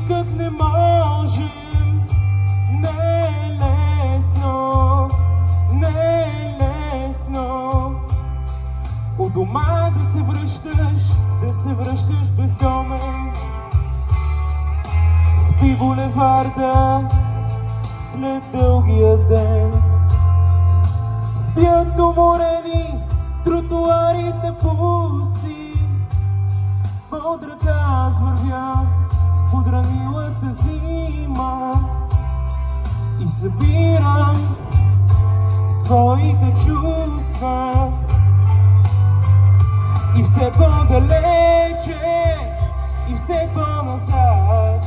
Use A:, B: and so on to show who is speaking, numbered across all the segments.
A: никак не можем. Не е лесно, не е лесно у дома да се връщаш бездомен. Спи булеварда след дългия ден. Спят уморени тротуарите пусти. Под ръка аз вървя с подранилата зима и събирам своите чувства. И все по-далече, и все по-назад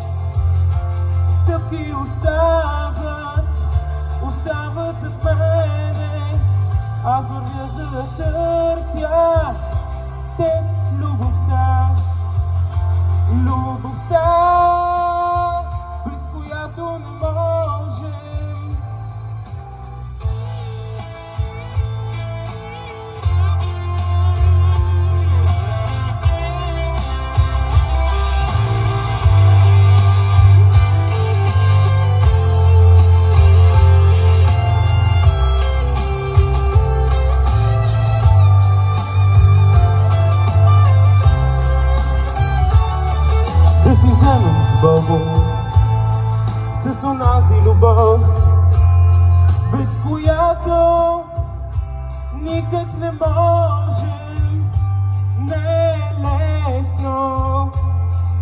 A: стъпки остават зад мене. Аз вървя за да търся теб, любовта, любовта, без която не можем. Да си вземем с Богом, с онази любов, без която никак не можем. Не е лесно,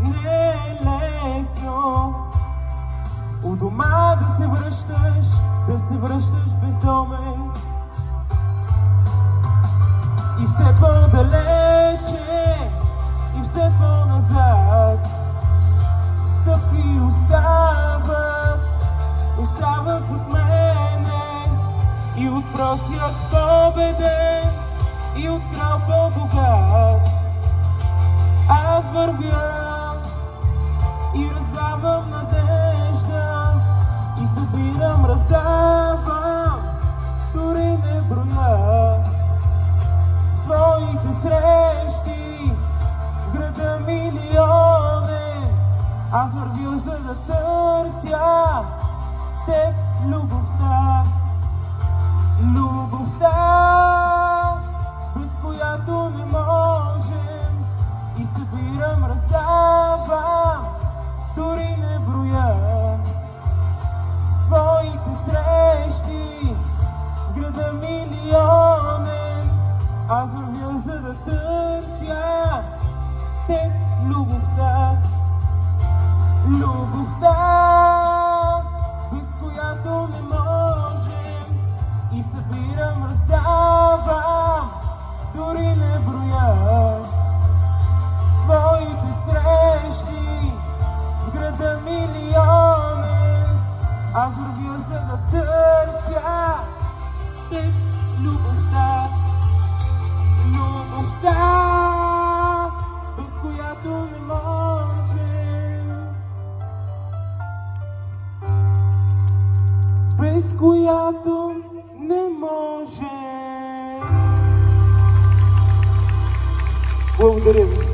A: не е лесно у дома да се връщаш бездомен. И все по-далече, и все по-назад стъпки остават от мене. И от простият победен, и от крал по-богат аз вървя и раздавам надежда. И събирам, раздавам, дори не броя своите срещи в града милионен. Аз вървя за да търся теб, любовта, любовта, без която не можем. И събирам, раздавам, дори не броя своите срещи в града милионен. Аз вървя за да търся теб, любовта, любовта, без която не можем. И събирам, раздавам, дори не броя своите срещи в града милионен. Аз вървя за да търся теб, любовта, любовта, без която не можем, без която не можем. Благодаря ви.